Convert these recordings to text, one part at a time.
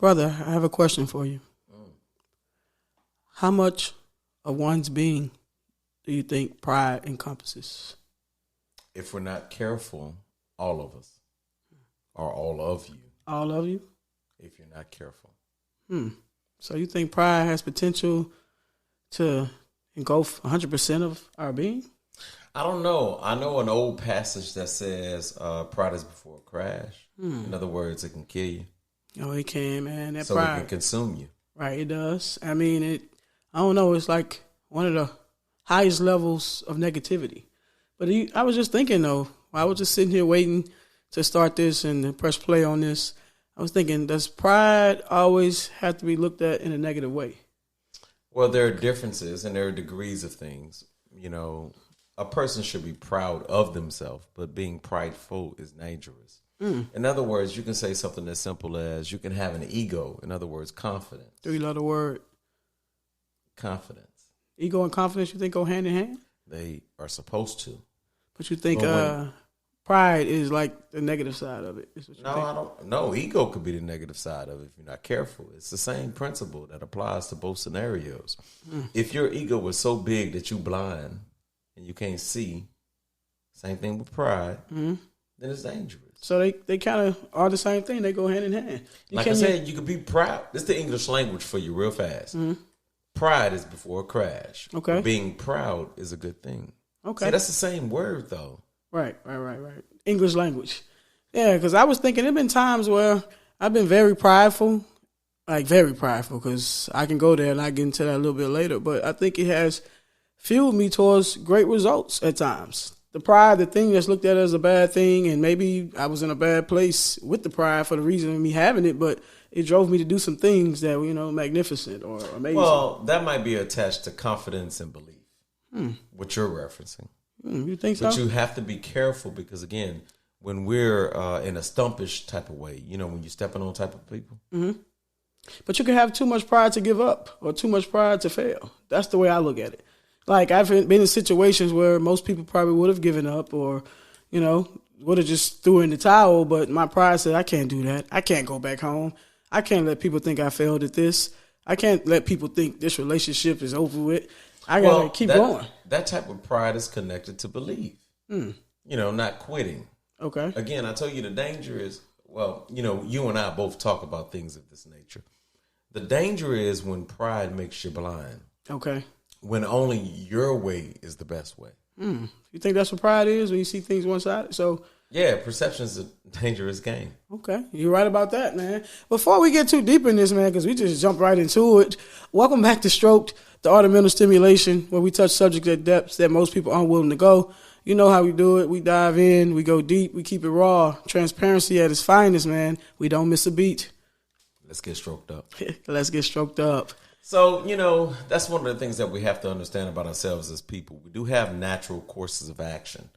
Brother, I have a question for you. How much of one's being do you think pride encompasses? If we're not careful, all of us, or all of you. All of you? If you're not careful. So you think pride has potential to engulf 100% of our being? I don't know. I know an old passage that says pride is before a crash. In other words, it can kill you. Oh, it can, man. That so pride. It can consume you. Right, it does. I mean, I don't know. It's like one of the highest levels of negativity. But I was just thinking, though, I was just sitting here waiting to start this and to press play on this. I was thinking, does pride always have to be looked at in a negative way? Well, there are differences and there are degrees of things. You know, a person should be proud of themselves, but being prideful is dangerous. In other words, you can say something as simple as you can have an ego. In other words, confidence. 3-letter word. Confidence. Ego and confidence, you think, go hand in hand? They are supposed to. But you think pride is like the negative side of it? I don't. No, ego could be the negative side of it if you're not careful. It's the same principle that applies to both scenarios. If your ego was so big that you blind and you can't see, same thing with pride, then it's dangerous. So they kind of are the same thing. They go hand in hand. Like I said, you could be proud. This is the English language for you real fast. Pride is before a crash. Okay. But being proud is a good thing. Okay. See, that's the same word, though. Right. English language. Yeah, because I was thinking there have been times where I've been very prideful, because I can go there and I get into that a little bit later. But I think it has fueled me towards great results at times. The pride, the thing that's looked at as a bad thing, and maybe I was in a bad place with the pride for the reason of me having it, but it drove me to do some things that were, magnificent or amazing. Well, that might be attached to confidence and belief, what you're referencing. You think so? But you have to be careful because, again, when we're in a stumpish type of way, when you're stepping on type of people. But you can have too much pride to give up or too much pride to fail. That's the way I look at it. Like, I've been in situations where most people probably would have given up or, would have just threw in the towel. But my pride said, I can't do that. I can't go back home. I can't let people think I failed at this. I can't let people think this relationship is over with. I got to keep going. That type of pride is connected to belief, not quitting. Okay. Again, I told you the danger is, you and I both talk about things of this nature. The danger is when pride makes you blind. Okay. When only your way is the best way. You think that's what pride is when you see things one-sided? So, yeah, perception is a dangerous game. Okay, you're right about that, man. Before we get too deep in this, man, because we just jumped right into it, welcome back to Strok'D, the art of mental stimulation, where we touch subjects at depths that most people aren't willing to go. You know how we do it. We dive in, we go deep, we keep it raw. Transparency at its finest, man. We don't miss a beat. Let's get stroked up. Let's get stroked up. So, that's one of the things that we have to understand about ourselves as people. We do have natural courses of action.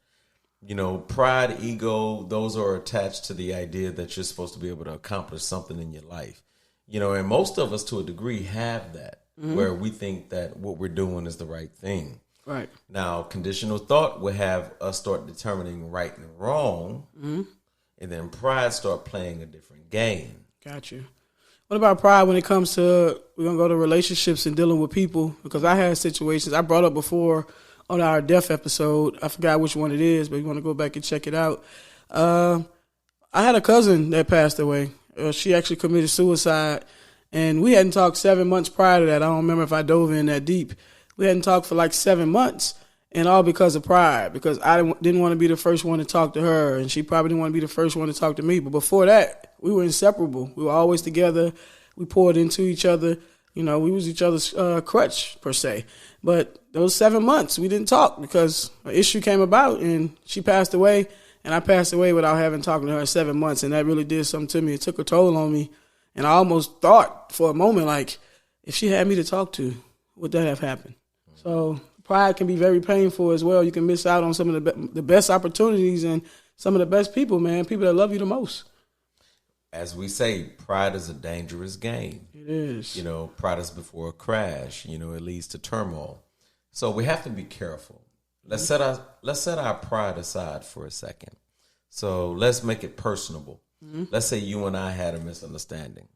Pride, ego, those are attached to the idea that you're supposed to be able to accomplish something in your life. And most of us to a degree have that, where we think that what we're doing is the right thing. Right. Now, conditional thought will have us start determining right and wrong, and then pride start playing a different game. Got you. What about pride when it comes to, we're going to go to relationships and dealing with people? Because I had situations I brought up before on our death episode. I forgot which one it is, but you want to go back and check it out. I had a cousin that passed away. She actually committed suicide, and we hadn't talked 7 months prior to that. I don't remember if I dove in that deep. We hadn't talked for like 7 months, and all because of pride, because I didn't want to be the first one to talk to her, and she probably didn't want to be the first one to talk to me. But before that, we were inseparable. We were always together. We poured into each other. We was each other's crutch, per se. But those 7 months, we didn't talk because an issue came about, and she passed away, and I passed away without having talked to her in 7 months, and that really did something to me. It took a toll on me, and I almost thought for a moment, like, if she had me to talk to, would that have happened? So pride can be very painful as well. You can miss out on some of the best opportunities and some of the best people, man, people that love you the most. As we say, pride is a dangerous game. It is. Pride is before a crash. It leads to turmoil. So we have to be careful. Let's set our pride aside for a second. So let's make it personable. Let's say you and I had a misunderstanding.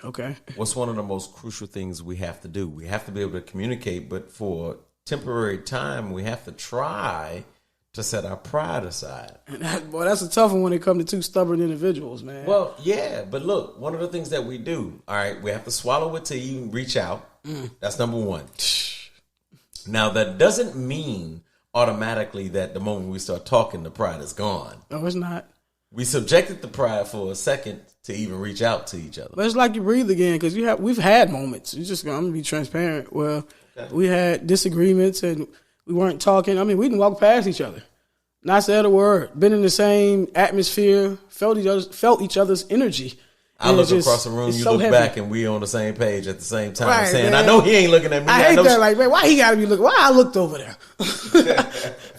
Okay. What's one of the most crucial things we have to do? We have to be able to communicate, but for temporary time, we have to try to set our pride aside. And that's a tough one when it comes to two stubborn individuals, man. Well, yeah, but look, one of the things that we do, all right, we have to swallow it till you reach out. That's number one. Now, that doesn't mean automatically that the moment we start talking, the pride is gone. No, it's not. We subjected the pride for a second to even reach out to each other. But it's like you breathe again, because we've had moments. I'm going to be transparent. Well, we had disagreements and we weren't talking. I mean, we didn't walk past each other. Not said a word. Been in the same atmosphere. Felt each other's energy. I look across the room, you look back, and we on the same page at the same time. Right, saying, man. I know he ain't looking at me. I hate that. Like, man, why he got to be looking? Why I looked over there?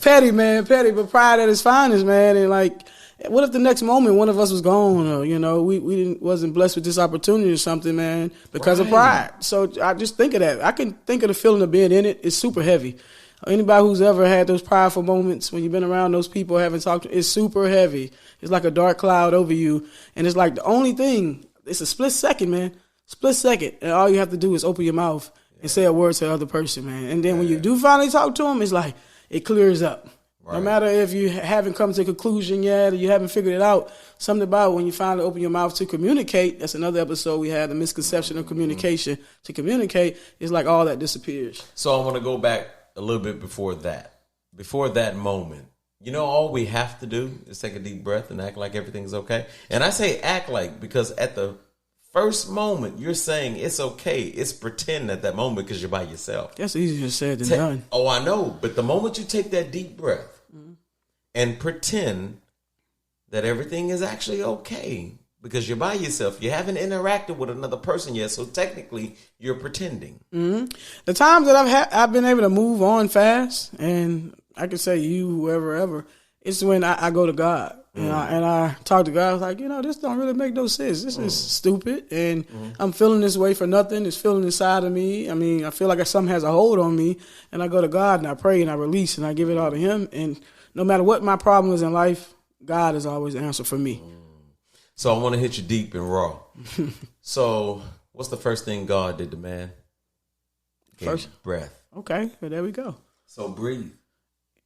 Petty, man. Petty, but pride at its finest, man. And like, what if the next moment one of us was gone, or we wasn't blessed with this opportunity or something, man, because of pride. So I just think of that. I can think of the feeling of being in it. It's super heavy. Anybody who's ever had those prideful moments when you've been around those people, haven't talked to, it's super heavy. It's like a dark cloud over you, and it's like the only thing. It's a split second, man. Split second, and all you have to do is open your mouth and say a word to the other person, man. And then when you do finally talk to them, it's like it clears up. Right. No matter if you haven't come to a conclusion yet or you haven't figured it out, something about when you finally open your mouth to communicate, that's another episode we had, the misconception of communication. To communicate, it's like all that disappears. So I want to go back a little bit before that moment. All we have to do is take a deep breath and act like everything's okay. And I say act like because at the first moment you're saying it's okay. It's pretend at that moment because you're by yourself. That's easier said than done. Oh, I know. But the moment you take that deep breath and pretend that everything is actually okay because you're by yourself, you haven't interacted with another person yet. So technically you're pretending. Mm-hmm. The times that I've been able to move on fast, and I can say you, whoever, ever, it's when I go to God and I talk to God. I was like, this don't really make no sense. This is stupid, and I'm feeling this way for nothing. It's feeling inside of me. I mean, I feel like something has a hold on me, and I go to God and I pray and I release and I give it all to Him. And no matter what my problem is in life, God is always the answer for me. So I want to hit you deep and raw. So what's the first thing God did to man? First breath. Okay, well, there we go. So breathe.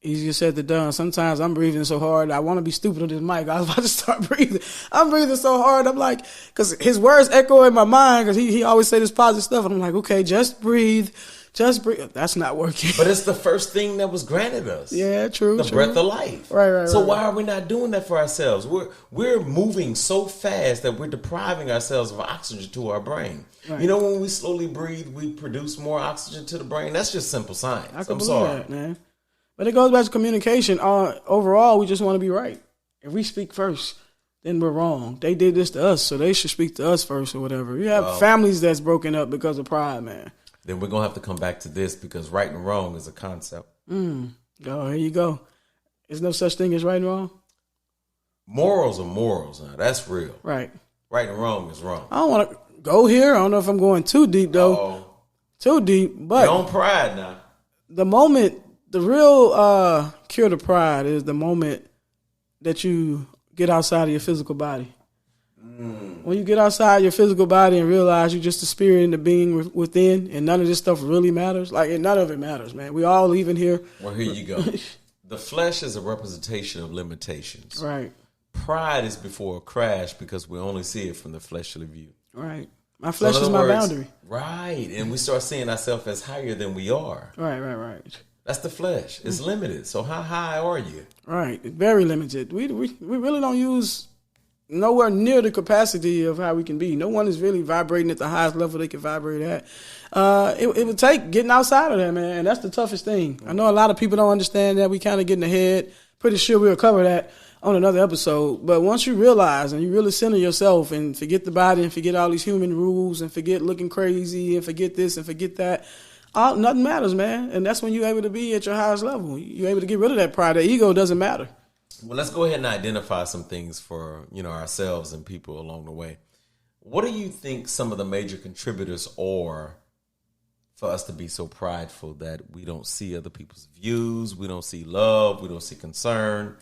Easier said than done. Sometimes I'm breathing so hard, I want to be stupid on this mic. I was about to start breathing. I'm breathing so hard. I'm like, because his words echo in my mind, because he always say this positive stuff. And I'm like, okay, just breathe. Just breathe. That's not working. But it's the first thing that was granted us. Yeah, true. The breath of life. Right. So why are we not doing that for ourselves? We're moving so fast that we're depriving ourselves of oxygen to our brain. Right. When we slowly breathe, we produce more oxygen to the brain. That's just simple science. I'm sorry, that, man. But it goes back to communication. Overall, we just want to be right. If we speak first, then we're wrong. They did this to us, so they should speak to us first or whatever. You have families that's broken up because of pride, man. Then we're going to have to come back to this because right and wrong is a concept. Oh, here you go. There's no such thing as right and wrong? Morals are morals. Now. That's real. Right. Right and wrong is wrong. I don't want to go here. I don't know if I'm going too deep, though. Uh-oh. Too deep. But you're on pride now. The real cure to pride is the moment that you get outside of your physical body. When you get outside your physical body and realize you're just a spirit and the being within, and none of this stuff really matters. And none of it matters, man. We all leaving here. Well, here you go. The flesh is a representation of limitations. Right. Pride is before a crash because we only see it from the fleshly view. Right. My flesh is my boundary. Right. And we start seeing ourselves as higher than we are. Right. That's the flesh. It's limited. So how high are you? Right. Very limited. We really don't use nowhere near the capacity of how we can be. No one is really vibrating at the highest level they can vibrate at. It would take getting outside of that, man. And that's the toughest thing. I know a lot of people don't understand that. We kind of get in the head. Pretty sure we'll cover that on another episode. But once you realize and you really center yourself and forget the body and forget all these human rules and forget looking crazy and forget this and forget that, nothing matters, man. And that's when you're able to be at your highest level. You're able to get rid of that pride. That ego doesn't matter. Well, let's go ahead and identify some things for ourselves and people along the way. What do you think some of the major contributors are for us to be so prideful that we don't see other people's views, we don't see love, we don't see concern,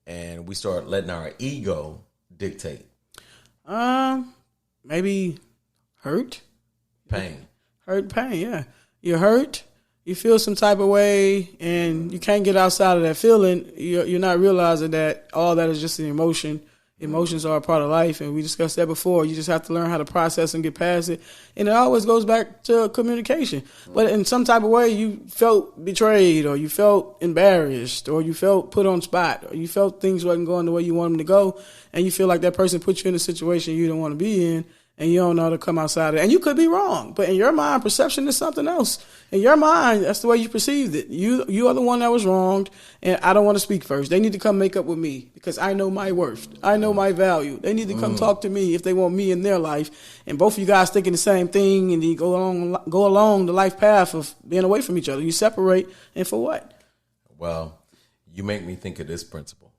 and we start letting our ego dictate? Maybe hurt. Pain. Hurt, pain, yeah. You're hurt, you feel some type of way, and you can't get outside of that feeling. You're not realizing that all that is just an emotion. Emotions are a part of life, and we discussed that before. You just have to learn how to process and get past it. And it always goes back to communication. But in some type of way, you felt betrayed, or you felt embarrassed, or you felt put on spot, or you felt things wasn't going the way you want them to go, and you feel like that person put you in a situation you don't want to be in, and you don't know how to come outside of it. And you could be wrong, but in your mind, perception is something else. In your mind, that's the way you perceived it. You are the one that was wronged, and I don't want to speak first. They need to come make up with me because I know my worth. I know my value. They need to come talk to me if they want me in their life. And both of you guys thinking the same thing, and you go along the life path of being away from each other. You separate, and for what? Well, you make me think of this principle.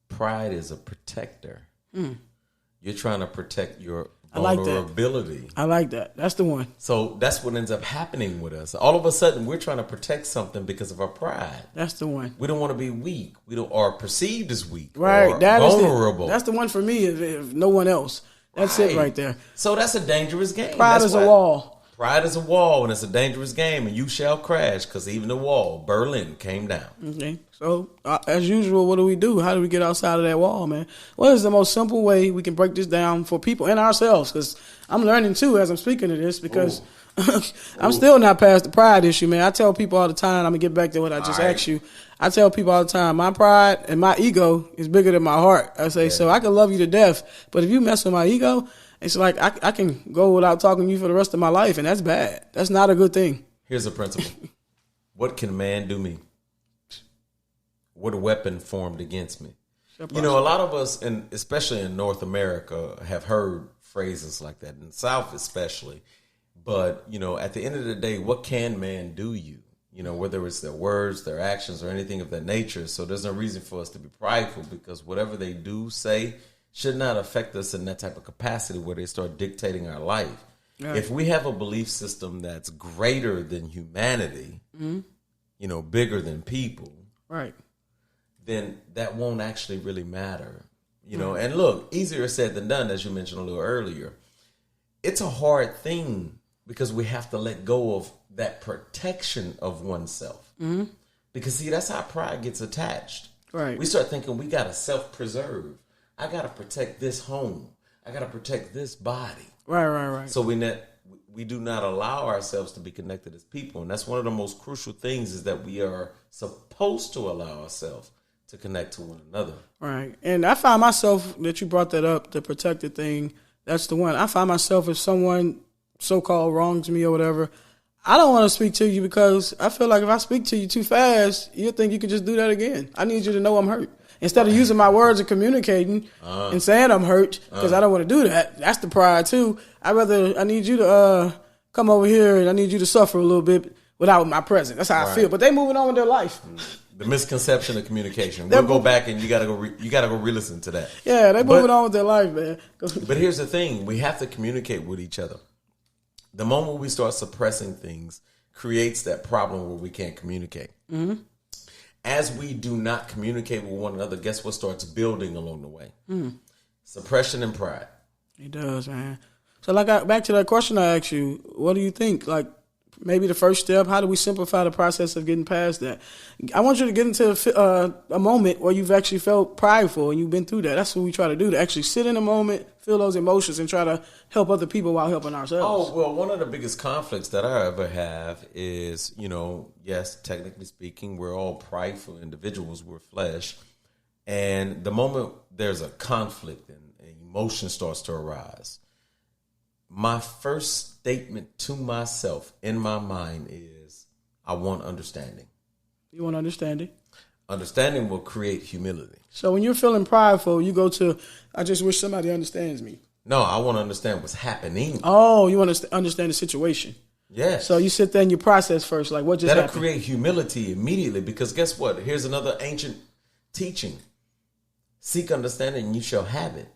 Pride is a protector. You're trying to protect your vulnerability. I like that. That's the one. So that's what ends up happening with us. All of a sudden, we're trying to protect something because of our pride. That's the one. We don't want to be weak. We don't, or perceived as weak. Right. Or that vulnerable. That's the one for me. If no one else. That's it right there. So that's a dangerous game. Pride is a wall. Pride is a wall, and it's a dangerous game, and you shall crash, because even the wall, Berlin, came down. Okay. So, as usual, what do? How do we get outside of that wall, man? What is the most simple way we can break this down for people and ourselves? Because I'm learning, too, as I'm speaking to this, because I'm still not past the pride issue, man. I tell people all the time, I'm going to get back to what I just asked you. I tell people all the time, my pride and my ego is bigger than my heart. I say, so I can love you to death, but if you mess with my ego, it's like I can go without talking to you for the rest of my life, and that's bad. That's not a good thing. Here's a principle. What can man do me? What a weapon formed against me? You know, a lot of us, and especially in North America, have heard phrases like that, in the South especially. But, you know, at the end of the day, what can man do you? You know, whether it's their words, their actions, or anything of that nature. So there's no reason for us to be prideful, because whatever they do, say, should not affect us in that type of capacity where they start dictating our life. Right. If we have a belief system that's greater than humanity, you know, bigger than people, right, then that won't actually really matter. You know, and look, easier said than done, as you mentioned a little earlier. It's a hard thing because we have to let go of that protection of oneself. Because, see, that's how pride gets attached. Right. We start thinking we got to self-preserve. I got to protect this home. I got to protect this body. Right. So we do not allow ourselves to be connected as people. And that's one of the most crucial things, is that we are supposed to allow ourselves to connect to one another. Right. And I find myself, that you brought that up, the protected thing, that's the one. I find myself, if someone so-called wrongs me or whatever, I don't want to speak to you because I feel like if I speak to you too fast, you'll think you can just do that again. I need you to know I'm hurt. Instead of using my words and communicating and saying I'm hurt, because I don't want to do that. That's the pride too. I need you to come over here, and I need you to suffer a little bit without my presence. That's how I feel. But they moving on with their life. The misconception of communication. We'll go back, and you gotta go re-listen to that. Yeah, they moving on with their life, man. But here's the thing: we have to communicate with each other. The moment we start suppressing things creates that problem where we can't communicate. As we do not communicate with one another, guess what starts building along the way? Suppression and pride. It does, man. So, back to that question I asked you, what do you think? Like, maybe the first step, how do we simplify the process of getting past that? I want you to get into a moment where you've actually felt prideful and you've been through that. That's what we try to do, to actually sit in a moment, feel those emotions, and try to help other people while helping ourselves. Oh, well, one of the biggest conflicts that I ever have is, you know, yes, technically speaking, we're all prideful individuals, we're flesh. And the moment there's a conflict and emotion starts to arise, my first statement to myself in my mind is, I want understanding. You want understanding? Understanding will create humility. So when you're feeling prideful, you go to, I just wish somebody understands me. No, I want to understand what's happening. Oh, you want to understand the situation. Yes. So you sit there and you process first, like what just happened. That'll create humility immediately, because guess what? Here's another ancient teaching. Seek understanding and you shall have it.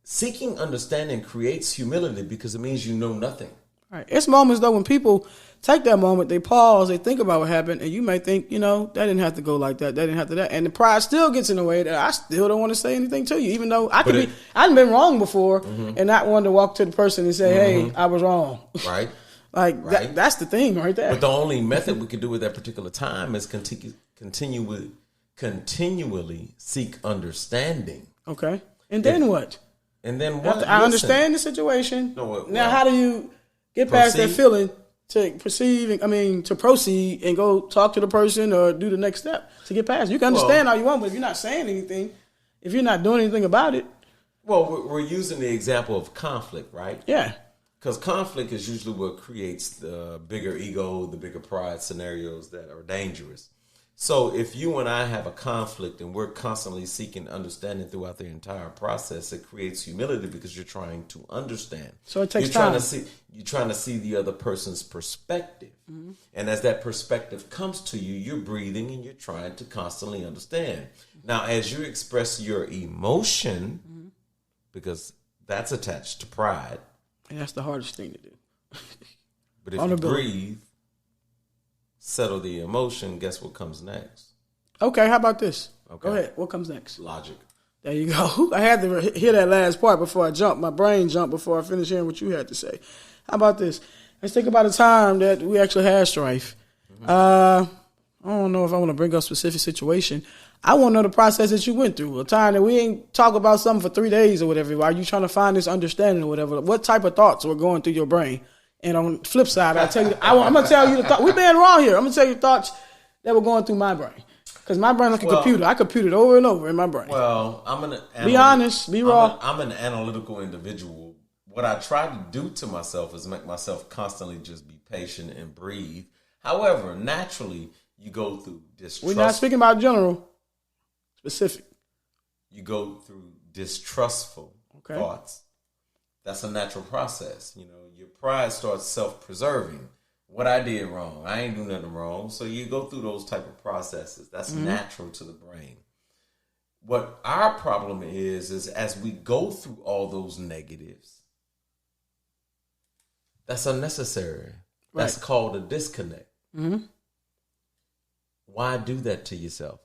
Seeking understanding creates humility because it means you know nothing. Right. It's moments though when people take that moment, they pause, they think about what happened, and you may think, that didn't have to go like that, that didn't have to that, and the pride still gets in the way that I still don't want to say anything to you, even though I've been wrong before, and not wanting to walk to the person and say, hey, I was wrong. Right. That's the thing right there. But the only method we can do at that particular time is continually seek understanding. Okay. And then what? And then what? I understand the situation. Now, how do you get past that feeling to proceed and go talk to the person or do the next step to get past it? You can understand all you want, but if you're not saying anything, if you're not doing anything about it. Well, we're using the example of conflict, right? Yeah. Because conflict is usually what creates the bigger ego, the bigger pride scenarios that are dangerous. So if you and I have a conflict and we're constantly seeking understanding throughout the entire process, it creates humility because you're trying to understand. So it takes time. You're trying to see the other person's perspective. Mm-hmm. And as that perspective comes to you, you're breathing and you're trying to constantly understand. Now, as you express your emotion, because that's attached to pride. And that's the hardest thing to do. But if you breathe, settle the emotion, guess what comes next? Okay, how about this? Okay. Go ahead. What comes next? Logic. There you go. I had to hear that last part before I jumped. My brain jumped before I finished hearing what you had to say. How about this? Let's think about a time that we actually had strife. Mm-hmm. I don't know if I want to bring up a specific situation. I want to know the process that you went through. A time that we ain't talk about something for 3 days or whatever. While you trying to find this understanding or whatever. What type of thoughts were going through your brain? And on the flip side, I'm going to tell you the thought. We're being wrong here. I'm going to tell you thoughts that were going through my brain. Because my brain is like a computer. I compute it over and over in my brain. Well, be honest, be raw. I'm an analytical individual. What I try to do to myself is make myself constantly just be patient and breathe. However, naturally, you go through distrust. We're not speaking about general, specific. You go through distrustful thoughts. That's a natural process. Your pride starts self-preserving. What I did wrong. I ain't do nothing wrong. So you go through those type of processes. That's natural to the brain. What our problem is as we go through all those negatives, that's unnecessary. Right. That's called a disconnect. Mm-hmm. Why do that to yourself?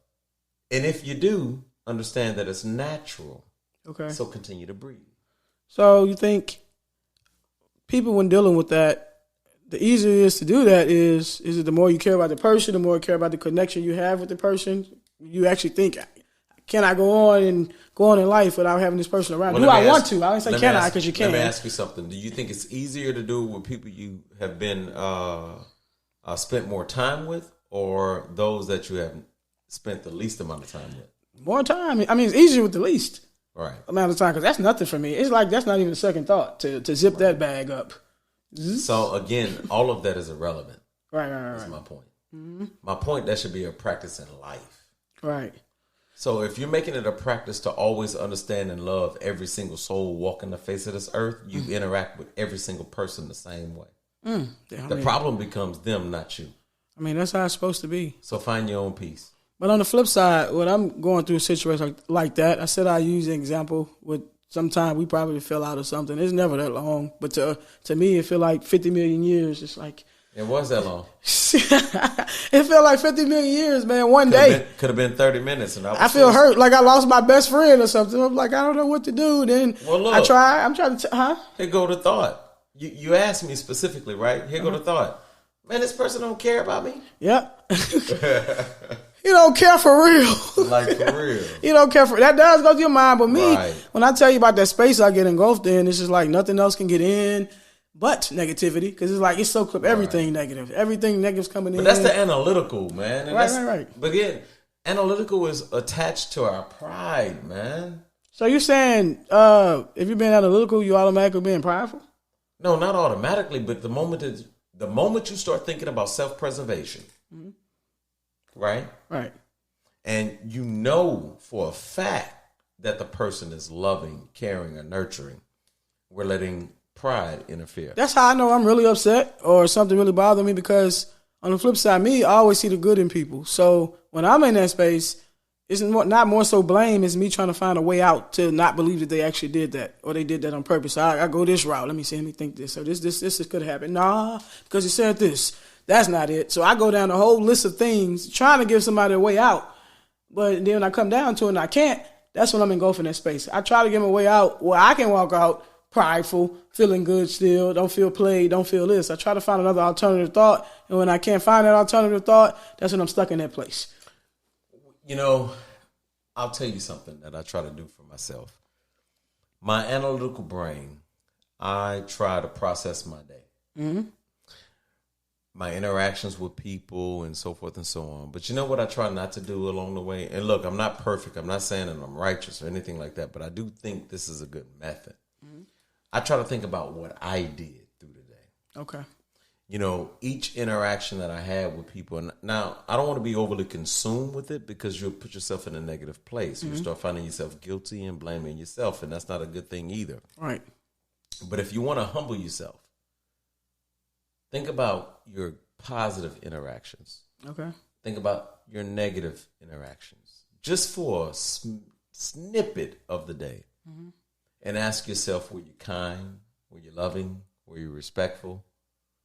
And if you do, understand that it's natural. Okay. So continue to breathe. So you think people, when dealing with that, the easier it is to do that is it the more you care about the person, the more you care about the connection you have with the person, you actually think, can I go on in life without having this person around? Do I want to? I didn't say can I, because you can't. Let me ask you something. Do you think it's easier to do with people you have been spent more time with, or those that you have spent the least amount of time with? More time. I mean, it's easier with the least. Right. Amount of time, because that's nothing for me. It's like that's not even a second thought to zip that bag up. So again, all of that is irrelevant. Right. That's my point. Mm-hmm. My point, that should be a practice in life. Right. So if you're making it a practice to always understand and love every single soul walking the face of this earth, you interact with every single person the same way. The problem becomes them, not you. I mean, that's how it's supposed to be. So find your own peace. But on the flip side, when I'm going through a situation like that, I said I use an example with sometime we probably fell out or something. It's never that long. But to me, it feel like 50 million years. It's like... It was that long. It felt like 50 million years, man, one day. Could have been 30 minutes. And I feel hurt, like I lost my best friend or something. I'm like, I don't know what to do. Then I'm trying to... Here go the thought. You asked me specifically, right? Here go the thought. Man, this person don't care about me. Yep. You don't care for real. Like, for real. You don't care for... That does go to your mind. But me, when I tell you about that space I get engulfed in, it's just like nothing else can get in but negativity. Because it's like, it's so clip everything negative. Everything negative's coming in. But that's the analytical, man. And right. But again, analytical is attached to our pride, man. So you're saying if you're being analytical, you automatically being prideful? No, not automatically. But the moment you start thinking about self-preservation, right? Right. And you know for a fact that the person is loving, caring, or nurturing, we're letting pride interfere. That's how I know I'm really upset or something really bothering me, because on the flip side, I always see the good in people. So when I'm in that space, it's not more so blame. It's me trying to find a way out to not believe that they actually did that or they did that on purpose. So I go this route. Let me think this. So this could happen. Nah, because he said this. That's not it. So I go down the whole list of things trying to give somebody a way out. But then when I come down to it and I can't, that's when I'm engulfing that space. I try to give them a way out where I can walk out prideful, feeling good still, don't feel played, don't feel this. I try to find another alternative thought. And when I can't find that alternative thought, that's when I'm stuck in that place. You know, I'll tell you something that I try to do for myself. My analytical brain, I try to process my day. Mm-hmm. My interactions with people and so forth and so on. But you know what I try not to do along the way? And look, I'm not perfect. I'm not saying that I'm righteous or anything like that, but I do think this is a good method. Mm-hmm. I try to think about what I did through the day. Okay. You know, each interaction that I had with people. And now, I don't want to be overly consumed with it because you'll put yourself in a negative place. Mm-hmm. You start finding yourself guilty and blaming yourself, and that's not a good thing either. Right. But if you want to humble yourself, think about your positive interactions. Okay. Think about your negative interactions. Just for a snippet of the day. Mm-hmm. And ask yourself, were you kind? Were you loving? Were you respectful?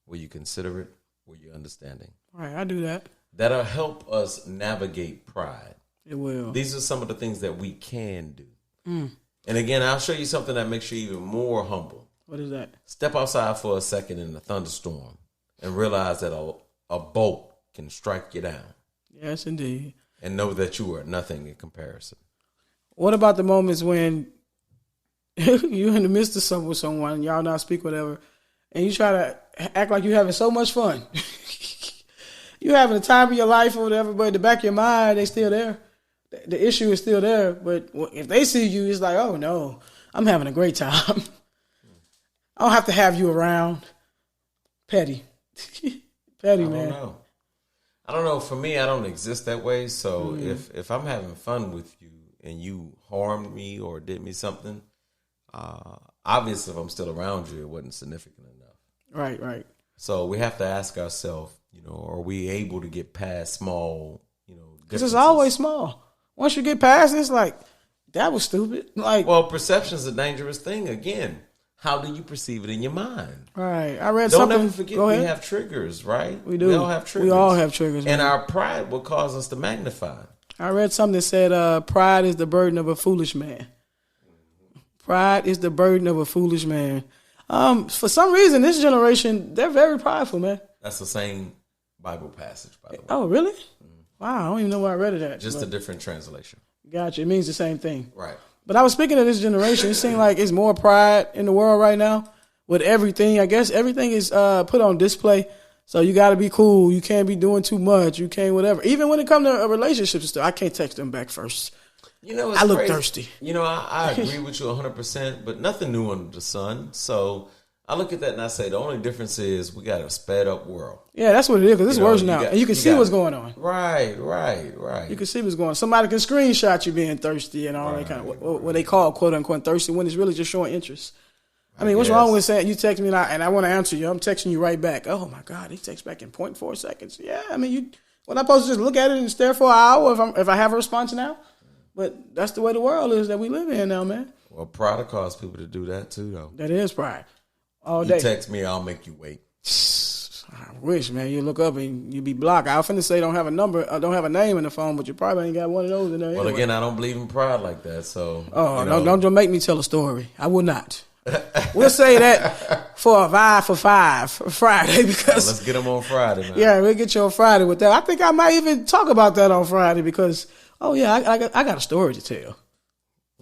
Were you considerate? Were you understanding? Right, I do that. That'll help us navigate pride. It will. These are some of the things that we can do. Mm. And again, I'll show you something that makes you even more humble. What is that? Step outside for a second in a thunderstorm and realize that a bolt can strike you down. Yes, indeed. And know that you are nothing in comparison. What about the moments when you're in the midst of something with someone, y'all not speak whatever, and you try to act like you're having so much fun? You're having the time of your life or whatever, but in the back of your mind, they still there. The issue is still there, but if they see you, it's like, oh no, I'm having a great time. I don't have to have you around. Petty. Petty, man. I don't know. For me, I don't exist that way. So if I'm having fun with you and you harmed me or did me something, obviously if I'm still around you, it wasn't significant enough. Right. So we have to ask ourselves, you know, are we able to get past small, you know, because it's always small. Once you get past it, it's like, that was stupid. Like, well, perception is a dangerous thing. Again, how do you perceive it in your mind? Right. I read Don't something. Don't ever forget we have triggers, right? We do. We all have triggers. We all have triggers. And our pride will cause us to magnify. I read something that said, pride is the burden of a foolish man. Pride is the burden of a foolish man. For some reason, this generation, they're very prideful, man. That's the same Bible passage, by the way. Oh, really? Mm-hmm. Wow, I don't even know where I read it at. Just a different translation. Gotcha. It means the same thing. Right. But I was speaking of this generation. It seems like it's more pride in the world right now with everything. I guess everything is put on display. So you got to be cool. You can't be doing too much. You can't whatever. Even when it comes to relationships and stuff, I can't text them back first. You know, I look thirsty. You know, I agree with you 100%, but nothing new under the sun. So I look at that and I say the only difference is we got a sped up world. Yeah, that's what it is, because it's worse now. And you can see what's going on. Right. You can see what's going on. Somebody can screenshot you being thirsty and all that kind of what they call quote unquote thirsty when it's really just showing interest. I mean, what's wrong with saying you text me and I want to answer you? I'm texting you right back. Oh my God, he texts back in 0.4 seconds. Yeah, I mean, what I'm supposed to just look at it and stare for an hour if I have a response now? But that's the way the world is that we live in now, man. Well, pride will cause people to do that too, though. That is pride. All day. You text me, I'll make you wait. I wish, man. You look up and you be blocked. I was finna say don't have a number, don't have a name in the phone, but you probably ain't got one of those in there. Well, anyway. Again, I don't believe in pride like that. So, don't make me tell a story. I will not. We'll say that for a vibe for five for Friday because let's get them on Friday, man. Yeah, we'll get you on Friday with that. I think I might even talk about that on Friday because I got a story to tell.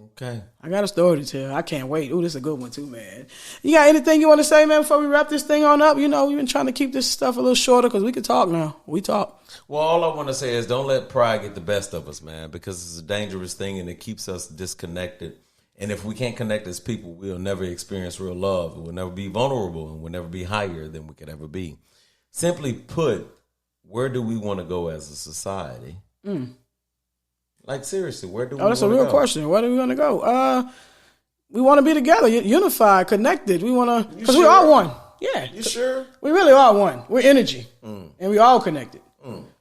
Okay. I got a story to tell. I can't wait. Ooh, this is a good one too, man. You got anything you want to say, man, before we wrap this thing on up? You know, we've been trying to keep this stuff a little shorter because we can talk now. We talk. Well, all I want to say is don't let pride get the best of us, man, because it's a dangerous thing and it keeps us disconnected. And if we can't connect as people, we'll never experience real love. We'll never be vulnerable and we'll never be higher than we could ever be. Simply put, where do we want to go as a society? Like, seriously, where do we want to go? Oh, that's a real question. Where do we want to go? We want to be together, unified, connected. We want to, because we're all one. Yeah. You sure? We really are one. We're energy. And we all connected.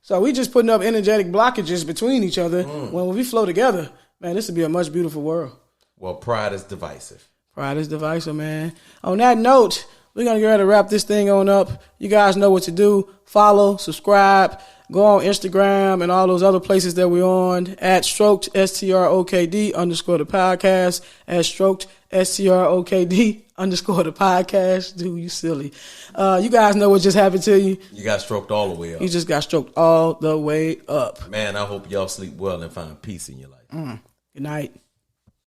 So we just putting up energetic blockages between each other. When we flow together, man, this would be a much beautiful world. Well, pride is divisive. Pride is divisive, man. On that note, we're going to get ready to wrap this thing on up. You guys know what to do. Follow, subscribe, go on Instagram and all those other places that we're on at Strok'd, STROK'D _ the podcast, at Strok'd, STROK'D _ the podcast. Dude, you silly. You guys know what just happened to you. You got stroked all the way up. You just got stroked all the way up. Man, I hope y'all sleep well and find peace in your life. Good night.